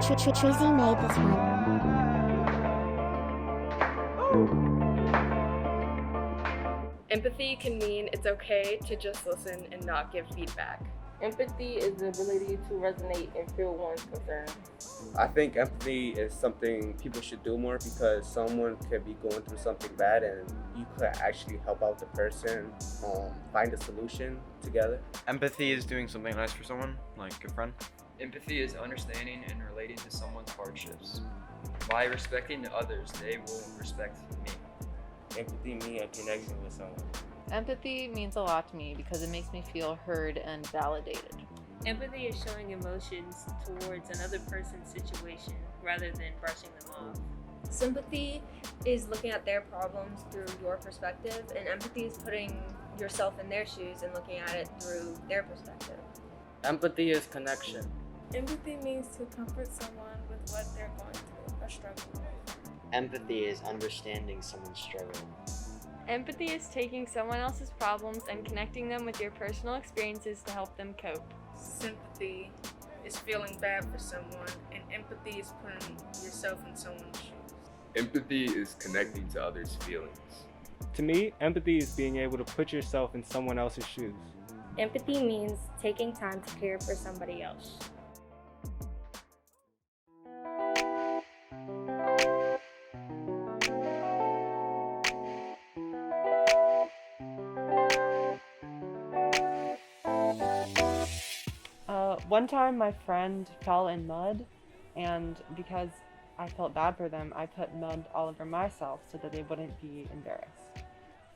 Treasy made this one. Empathy can mean it's okay to just listen and not give feedback. Empathy is the ability to resonate and feel one's concerns. I think empathy is something people should do more because someone could be going through something bad and you could actually help out the person, find a solution together. Empathy is doing something nice for someone, like a friend. Empathy is understanding and relating to someone's hardships. By respecting others, they will respect me. Empathy means a connection with someone. Empathy means a lot to me because it makes me feel heard and validated. Empathy is showing emotions towards another person's situation rather than brushing them off. Sympathy is looking at their problems through your perspective, and empathy is putting yourself in their shoes and looking at it through their perspective. Empathy is connection. Empathy means to comfort someone with what they're going through or struggling with. Empathy is understanding someone's struggle. Empathy is taking someone else's problems and connecting them with your personal experiences to help them cope. Sympathy is feeling bad for someone, and empathy is putting yourself in someone's shoes. Empathy is connecting to others' feelings. To me, empathy is being able to put yourself in someone else's shoes. Empathy means taking time to care for somebody else. One time my friend fell in mud, and because I felt bad for them, I put mud all over myself so that they wouldn't be embarrassed.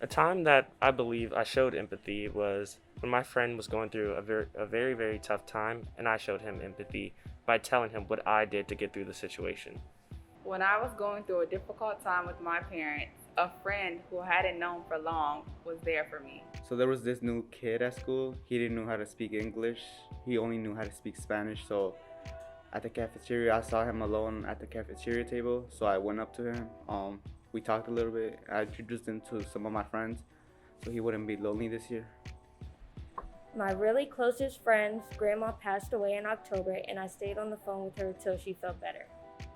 A time that I believe I showed empathy was when my friend was going through a very, very tough time, and I showed him empathy by telling him what I did to get through the situation. When I was going through a difficult time with my parents, a friend who I hadn't known for long was there for me. So there was this new kid at school. He didn't know how to speak English. He only knew how to speak Spanish. So at the cafeteria, I saw him alone at the cafeteria table. So I went up to him. We talked a little bit. I introduced him to some of my friends so he wouldn't be lonely this year. My really closest friend's grandma passed away in October, and I stayed on the phone with her till she felt better.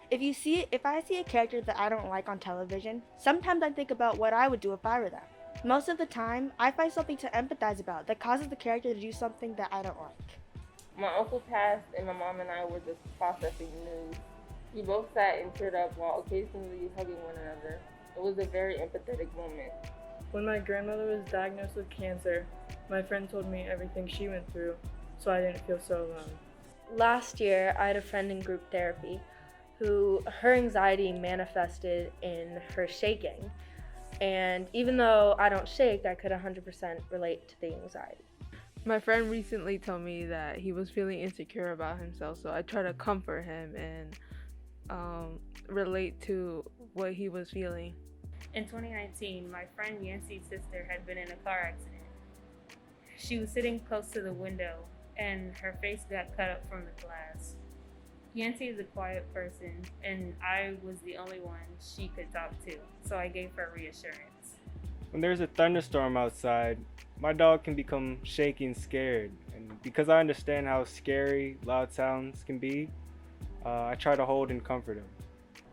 If I see a character that I don't like on television, sometimes I think about what I would do if I were them. Most of the time, I find something to empathize about that causes the character to do something that I don't like. My uncle passed, and my mom and I were just processing news. We both sat and teared up while occasionally hugging one another. It was a very empathetic moment. When my grandmother was diagnosed with cancer, my friend told me everything she went through, so I didn't feel so alone. Last year, I had a friend in group therapy who her anxiety manifested in her shaking. And even though I don't shake, I could 100% relate to the anxiety. My friend recently told me that he was feeling insecure about himself, so I tried to comfort him and relate to what he was feeling. In 2019, my friend Yancey's sister had been in a car accident. She was sitting close to the window, and her face got cut up from the glass. Yancey is a quiet person, and I was the only one she could talk to, so I gave her reassurance. When there's a thunderstorm outside, my dog can become shaky and scared, and because I understand how scary loud sounds can be, I try to hold and comfort him.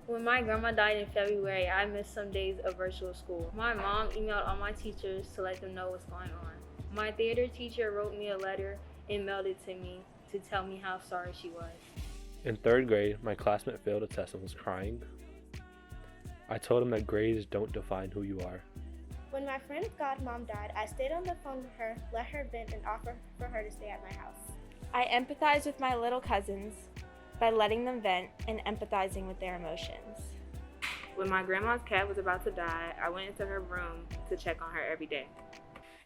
When my grandma died in February, I missed some days of virtual school. My mom emailed all my teachers to let them know what's going on. My theater teacher wrote me a letter and mailed it to me to tell me how sorry she was. In third grade, my classmate failed a test and was crying. I told him that grades don't define who you are. When my friend's godmom died, I stayed on the phone with her, let her vent, and offered for her to stay at my house. I empathize with my little cousins by letting them vent and empathizing with their emotions. When my grandma's cat was about to die, I went into her room to check on her every day.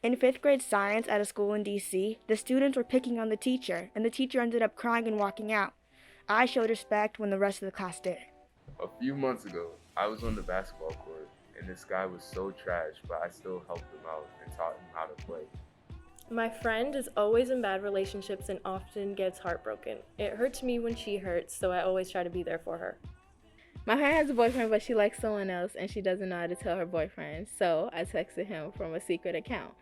In 5th grade science at a school in DC, the students were picking on the teacher, and the teacher ended up crying and walking out. I showed respect when the rest of the class did. A few months ago, I was on the basketball court, and this guy was so trash, but I still helped him out and taught him how to play. My friend is always in bad relationships and often gets heartbroken. It hurts me when she hurts, so I always try to be there for her. My friend has a boyfriend, but she likes someone else, and she doesn't know how to tell her boyfriend, so I texted him from a secret account.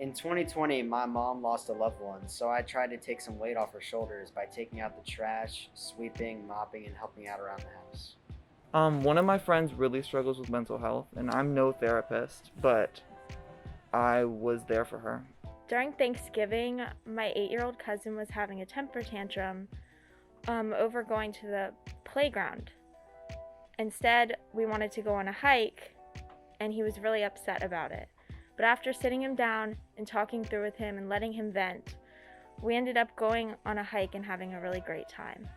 In 2020, my mom lost a loved one, so I tried to take some weight off her shoulders by taking out the trash, sweeping, mopping, and helping out around the house. One of my friends really struggles with mental health, and I'm no therapist, but I was there for her. During Thanksgiving, my 8-year-old cousin was having a temper tantrum over going to the playground. Instead, we wanted to go on a hike, and he was really upset about it. But after sitting him down and talking through with him and letting him vent, we ended up going on a hike and having a really great time.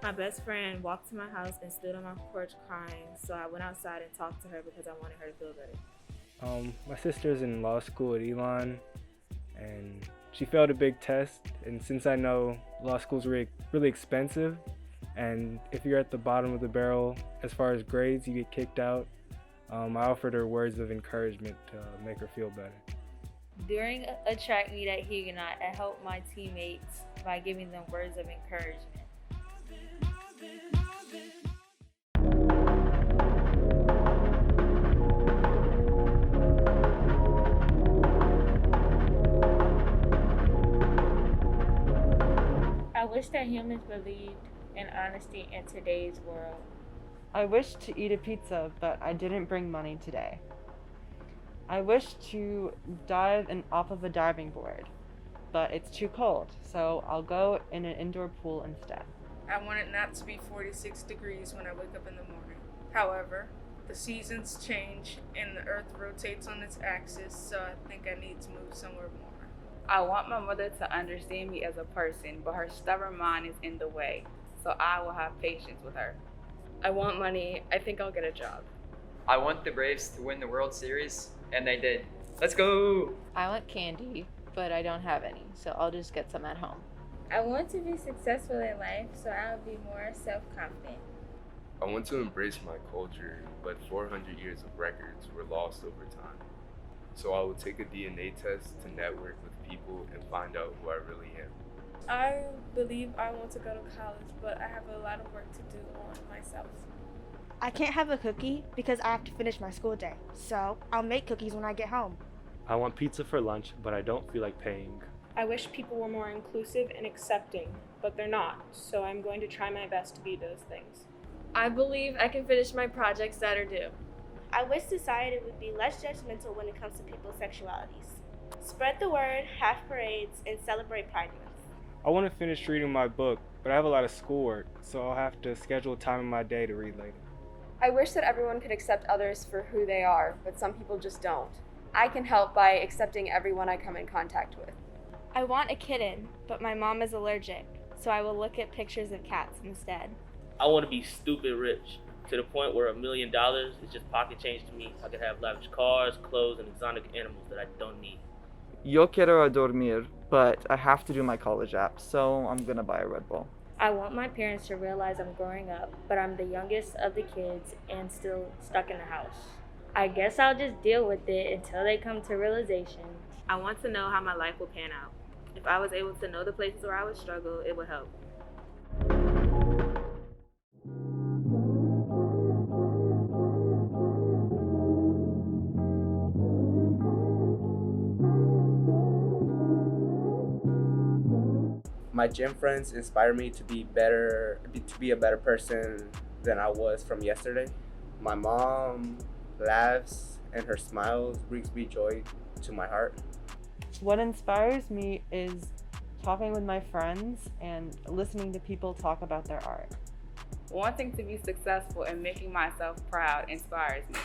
My best friend walked to my house and stood on my porch crying, so I went outside and talked to her because I wanted her to feel better. My sister's in law school at Elon, and she failed a big test, and since I know law school's really expensive, and if you're at the bottom of the barrel as far as grades, you get kicked out, I offered her words of encouragement to make her feel better. During a track meet at Huguenot, I helped my teammates by giving them words of encouragement. I wish that humans believed in honesty in today's world. I wish to eat a pizza, but I didn't bring money today. I wish to dive off of a diving board, but it's too cold, so I'll go in an indoor pool instead. I want it not to be 46 degrees when I wake up in the morning. However, the seasons change and the earth rotates on its axis, so I think I need to move somewhere more. I want my mother to understand me as a person, but her stubborn mind is in the way, so I will have patience with her. I want money. I think I'll get a job. I want the Braves to win the World Series, and they did. Let's go! I want candy, but I don't have any, so I'll just get some at home. I want to be successful in life, so I'll be more self-confident. I want to embrace my culture, but 400 years of records were lost over time. So I will take a DNA test to network with people and find out who I really am. I believe I want to go to college, but I have a lot of work to do on myself. I can't have a cookie because I have to finish my school day, so I'll make cookies when I get home. I want pizza for lunch, but I don't feel like paying. I wish people were more inclusive and accepting, but they're not, so I'm going to try my best to be those things. I believe I can finish my projects that are due. I wish society would be less judgmental when it comes to people's sexualities. Spread the word, have parades, and celebrate Pride Month. I want to finish reading my book, but I have a lot of schoolwork, so I'll have to schedule time in my day to read later. I wish that everyone could accept others for who they are, but some people just don't. I can help by accepting everyone I come in contact with. I want a kitten, but my mom is allergic, so I will look at pictures of cats instead. I want to be stupid rich, to the point where $1 million is just pocket change to me. I could have lavish cars, clothes, and exotic animals that I don't need. Yo quiero dormir, but I have to do my college app, so I'm gonna buy a Red Bull. I want my parents to realize I'm growing up, but I'm the youngest of the kids and still stuck in the house. I guess I'll just deal with it until they come to realization. I want to know how my life will pan out. If I was able to know the places where I would struggle, it would help. My gym friends inspire me to be a better person than I was from yesterday. My mom laughs and her smiles brings me joy to my heart. What inspires me is talking with my friends and listening to people talk about their art. Wanting to be successful and making myself proud inspires me.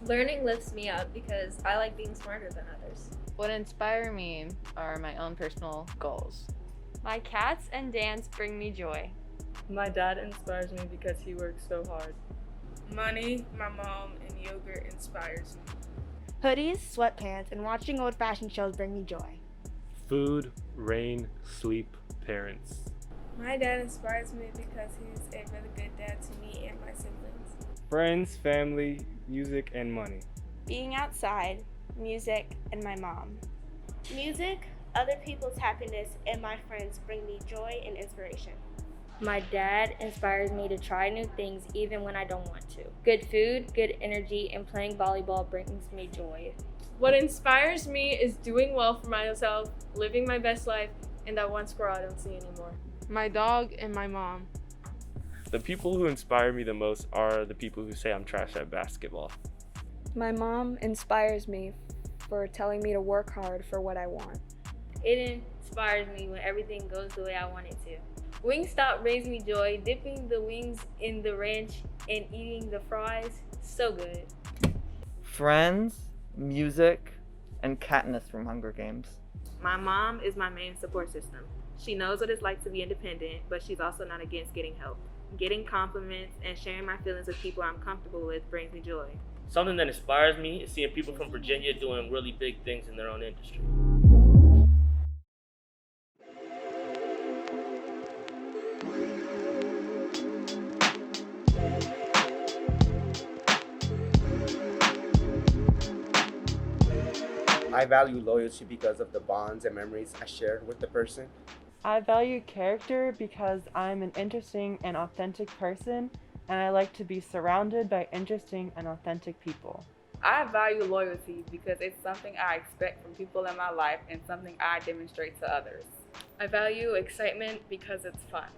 Learning lifts me up because I like being smarter than others. What inspire me are my own personal goals. My cats and dance bring me joy. My dad inspires me because he works so hard. Money, my mom, and yogurt inspires me. Hoodies, sweatpants, and watching old fashion shows bring me joy. Food, rain, sleep, parents. My dad inspires me because he's a really good dad to me and my siblings. Friends, family, music, and money. Being outside, music, and my mom. Music, other people's happiness, and my friends bring me joy and inspiration. My dad inspires me to try new things even when I don't want to. Good food, good energy, and playing volleyball brings me joy. What inspires me is doing well for myself, living my best life, and that one squirrel I don't see anymore. My dog and my mom. The people who inspire me the most are the people who say I'm trash at basketball. My mom inspires me for telling me to work hard for what I want. It inspires me when everything goes the way I want it to. Wingstop brings me joy. Dipping the wings in the ranch and eating the fries, so good. Friends, music, and Katniss from Hunger Games. My mom is my main support system. She knows what it's like to be independent, but she's also not against getting help. Getting compliments and sharing my feelings with people I'm comfortable with brings me joy. Something that inspires me is seeing people from Virginia doing really big things in their own industry. I value loyalty because of the bonds and memories I shared with the person. I value character because I'm an interesting and authentic person, and I like to be surrounded by interesting and authentic people. I value loyalty because it's something I expect from people in my life and something I demonstrate to others. I value excitement because it's fun.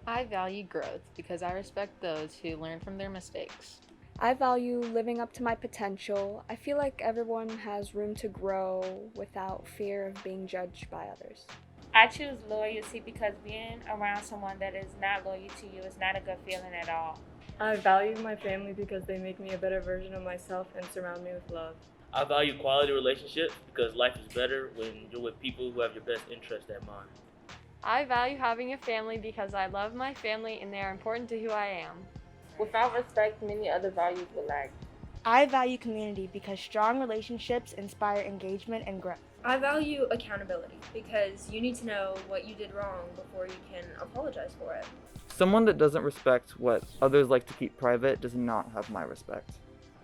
I value growth because I respect those who learn from their mistakes. I value living up to my potential. I feel like everyone has room to grow without fear of being judged by others. I choose loyalty because being around someone that is not loyal to you is not a good feeling at all. I value my family because they make me a better version of myself and surround me with love. I value quality relationships because life is better when you're with people who have your best interest at mind. I value having a family because I love my family and they are important to who I am. Without respect, many other values will lack. I value community because strong relationships inspire engagement and growth. I value accountability because you need to know what you did wrong before you can apologize for it. Someone that doesn't respect what others like to keep private does not have my respect.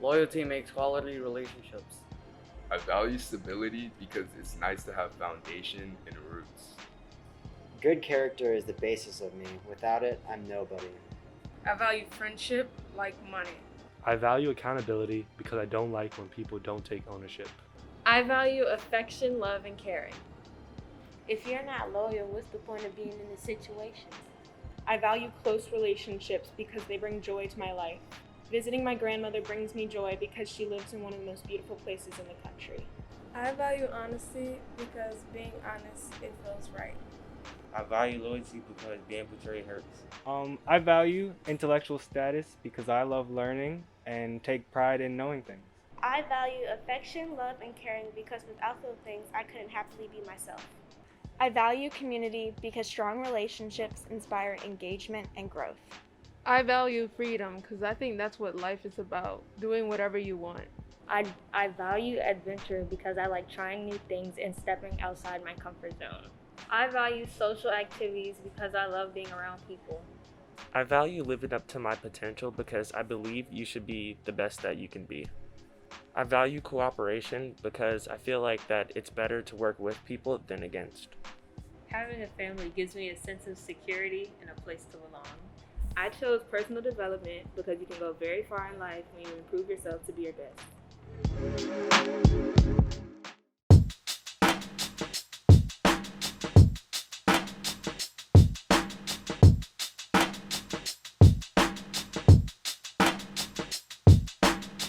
Loyalty makes quality relationships. I value stability because it's nice to have foundation and roots. Good character is the basis of me. Without it, I'm nobody. I value friendship like money. I value accountability because I don't like when people don't take ownership. I value affection, love, and caring. If you're not loyal, what's the point of being in this situation? I value close relationships because they bring joy to my life. Visiting my grandmother brings me joy because she lives in one of the most beautiful places in the country. I value honesty because being honest, it feels right. I value loyalty because being betrayed hurts. I value intellectual status because I love learning and take pride in knowing things. I value affection, love, and caring because without those things, I couldn't happily be myself. I value community because strong relationships inspire engagement and growth. I value freedom because I think that's what life is about, doing whatever you want. I value adventure because I like trying new things and stepping outside my comfort zone. I value social activities because I love being around people. I value living up to my potential because I believe you should be the best that you can be. I value cooperation because I feel like that it's better to work with people than against. Having a family gives me a sense of security and a place to belong. I chose personal development because you can go very far in life when you improve yourself to be your best.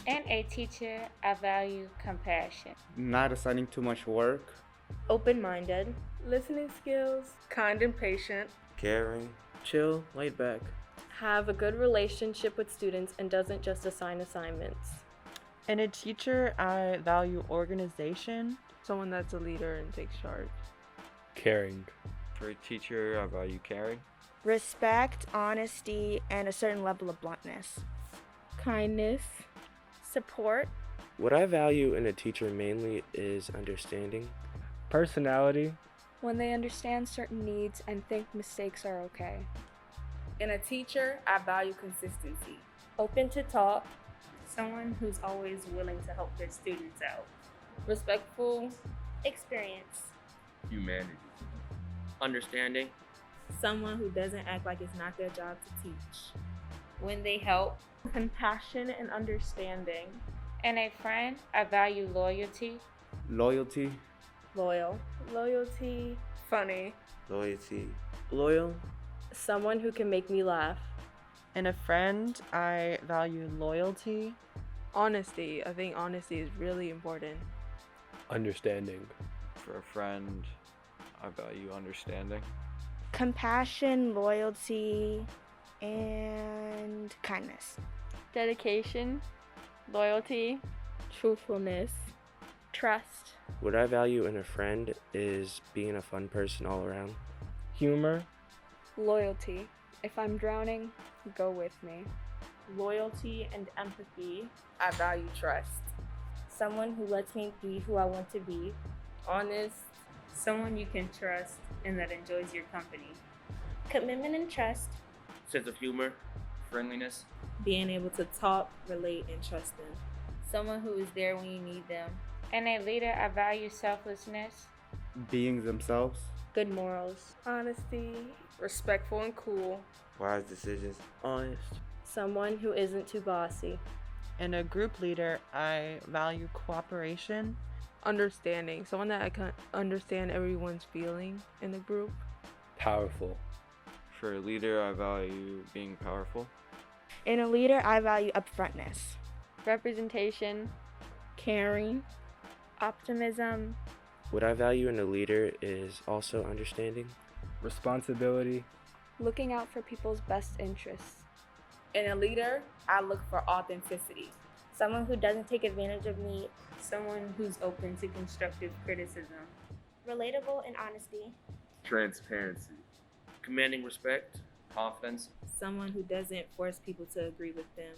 And a teacher, I value compassion. Not assigning too much work. Open-minded. Listening skills. Kind and patient. Caring. Chill, laid back. Have a good relationship with students and doesn't just assign assignments. In a teacher, I value organization. Someone that's a leader and takes charge. Caring. For a teacher, I value caring. Respect, honesty, and a certain level of bluntness. Kindness. Support. What I value in a teacher mainly is understanding. Personality. When they understand certain needs and think mistakes are okay. In a teacher, I value consistency. Open to talk. Someone who's always willing to help their students out. Respectful. Experience. Humanity. Understanding. Someone who doesn't act like it's not their job to teach. When they help. Compassion and understanding. In a friend, I value loyalty. Loyalty. Loyal. Loyalty. Funny. Loyalty. Loyal. Someone who can make me laugh. In a friend, I value loyalty. Honesty. I think honesty is really important. Understanding. For a friend, I value understanding. Compassion, loyalty, and kindness. Dedication, loyalty, truthfulness, trust. What I value in a friend is being a fun person all around. Humor. Loyalty. If I'm drowning, go with me. Loyalty and empathy. I value trust. Someone who lets me be who I want to be. Honest. Someone you can trust and that enjoys your company. Commitment and trust. Sense of humor. Friendliness. Being able to talk, relate, and trust them. Someone who is there when you need them. In a leader, I value selflessness. Being themselves. Good morals. Honesty. Respectful and cool. Wise decisions. Honest. Someone who isn't too bossy. In a group leader, I value cooperation. Understanding. Someone that I can understand everyone's feeling in the group. Powerful. For a leader, I value being powerful. In a leader, I value upfrontness. Representation, Caring, optimism. What I value in a leader is also understanding. Responsibility. Looking out for people's best interests. In a leader, I look for authenticity. Someone who doesn't take advantage of me. Someone who's open to constructive criticism. Relatable and honesty. Transparency. Commanding respect. Confidence. Someone who doesn't force people to agree with them.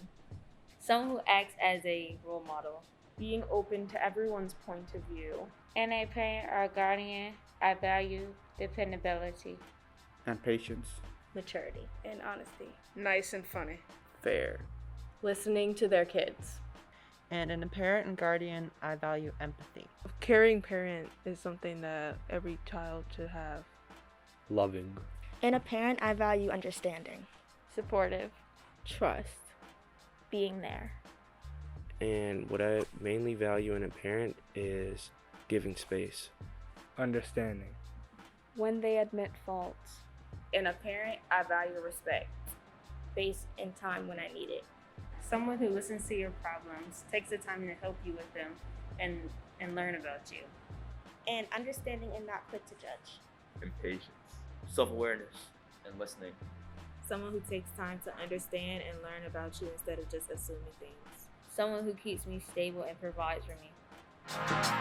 someone who acts as a role model. Being open to everyone's point of view. In a parent or guardian, I value dependability, And patience. Maturity. And honesty. Nice and funny. Fair. Listening to their kids. And in a parent and guardian, I value empathy. A caring parent is something that every child should have. Loving. In a parent, I value understanding. supportive, Trust. being there. And what I mainly value in a parent is giving space. Understanding. When they admit faults. In a parent, I value respect. Space and time when I need it. Someone who listens to your problems, takes the time to help you with them, and learn about you. And understanding and not quick to judge. And patience. Self-awareness. And listening. Someone who takes time to understand and learn about you instead of just assuming things. Someone who keeps me stable and provides for me.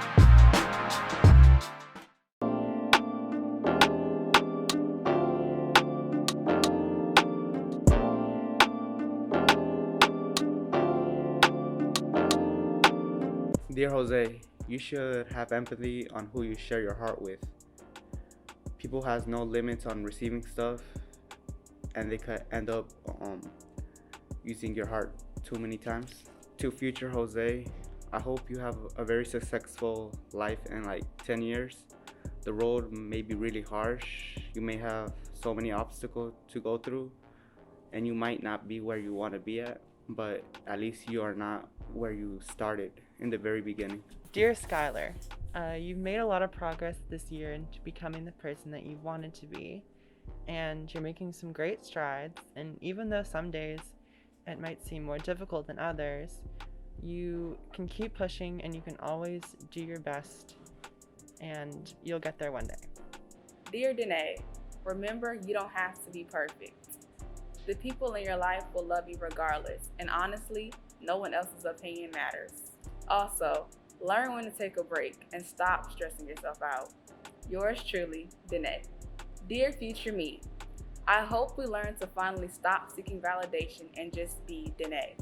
Dear Jose, you should have empathy on who you share your heart with. People has no limits on receiving stuff, and they could end up using your heart too many times. To future Jose, I hope you have a very successful life in like 10 years. The road may be really harsh. You may have so many obstacles to go through, and you might not be where you want to be at, but at least you are not where you started in the very beginning. Dear Skylar, you've made a lot of progress this year into becoming the person that you wanted to be, and you're making some great strides. And even though some days it might seem more difficult than others, you can keep pushing and you can always do your best, and you'll get there one day. Dear Danae, remember you don't have to be perfect. The people in your life will love you regardless, and honestly, no one else's opinion matters. Also, learn when to take a break and stop stressing yourself out. Yours truly, Danae. Dear future me, I hope we learn to finally stop seeking validation and just be Danae.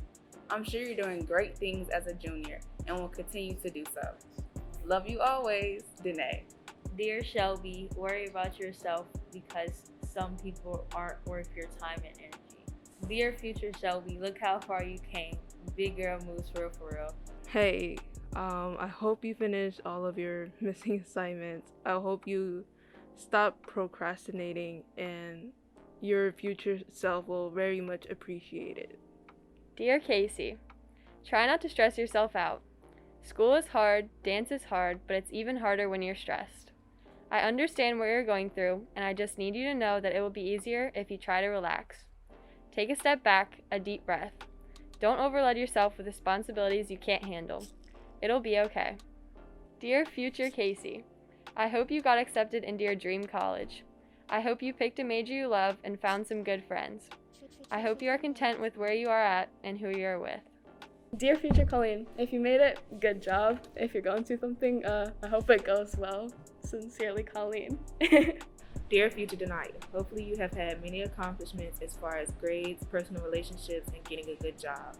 I'm sure you're doing great things as a junior and will continue to do so. Love you always, Danae. Dear Shelby, worry about yourself because some people aren't worth your time and energy. Dear future Shelby, look how far you came. Big girl moves for real. Hey, I hope you finish all of your missing assignments. I hope you stop procrastinating, and your future self will very much appreciate it. Dear Casey, Try not to stress yourself out. School is hard, dance is hard, but it's even harder when you're stressed. I understand what you're going through, and I just need you to know that it will be easier if you try to relax. Take a step back, a deep breath. Don't overload yourself with responsibilities you can't handle. It'll be okay. Dear future Casey, I hope you got accepted into your dream college. I hope you picked a major you love and found some good friends. I hope you are content with where you are at and who you are with. Dear future Colleen, if you made it, good job. If you're going through something, I hope it goes well. Sincerely, Colleen. Dear future Denia, hopefully you have had many accomplishments as far as grades, personal relationships, and getting a good job.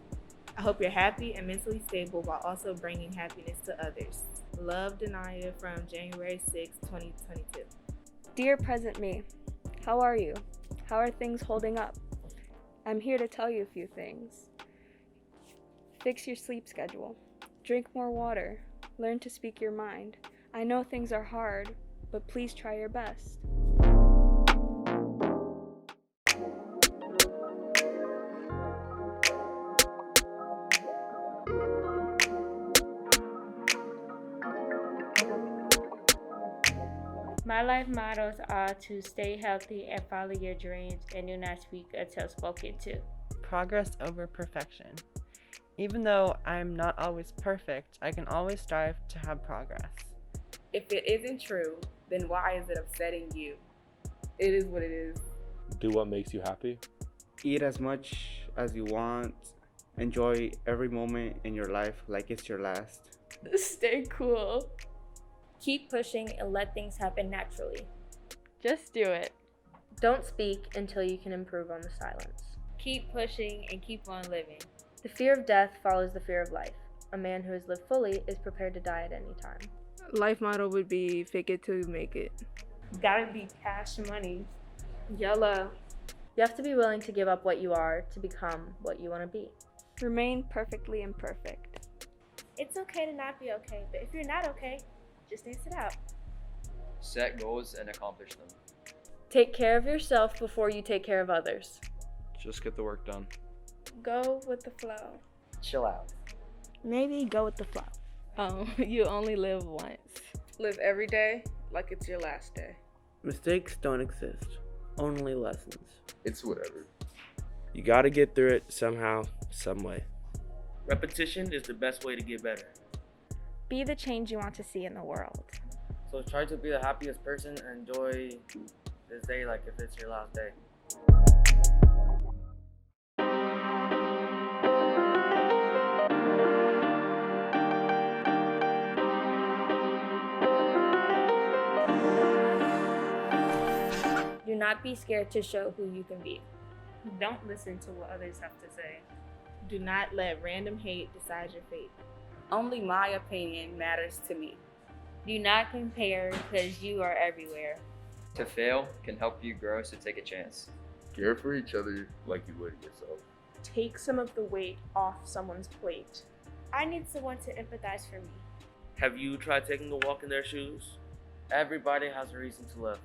I hope you're happy and mentally stable while also bringing happiness to others. Love, Denia, from January 6, 2022. Dear present me, how are you? How are things holding up? I'm here to tell you a few things. Fix your sleep schedule. Drink more water. Learn to speak your mind. I know things are hard, but please try your best. My life mottos are to stay healthy and follow your dreams and do not speak until spoken to. Progress over perfection. Even though I'm not always perfect, I can always strive to have progress. If it isn't true, then why is it upsetting you? It is what it is. Do what makes you happy. Eat as much as you want. Enjoy every moment in your life like it's your last. Stay cool. Keep pushing and let things happen naturally. Just do it. Don't speak until you can improve on the silence. Keep pushing and keep on living. The fear of death follows the fear of life. A man who has lived fully is prepared to die at any time. Life motto would be fake it till you make it. Gotta be cash money. YOLO. You have to be willing to give up what you are to become what you want to be. Remain perfectly imperfect. It's okay to not be okay, but if you're not okay, just dance it out. Set goals and accomplish them. Take care of yourself before you take care of others. Just get the work done. Go with the flow. Chill out. Maybe go with the flow. You only live once. Live every day like it's your last day. Mistakes don't exist, only lessons. It's whatever. You gotta get through it somehow, some way. Repetition is the best way to get better. Be the change you want to see in the world. So try to be the happiest person and enjoy this day like if it's your last day. Do not be scared to show who you can be. Don't listen to what others have to say. Do not let random hate decide your fate. Only my opinion matters to me. Do not compare because you are everywhere. To fail can help you grow, so take a chance. Care for each other like you would yourself. Take some of the weight off someone's plate. I need someone to empathize for me. Have you tried taking a walk in their shoes? Everybody has a reason to live.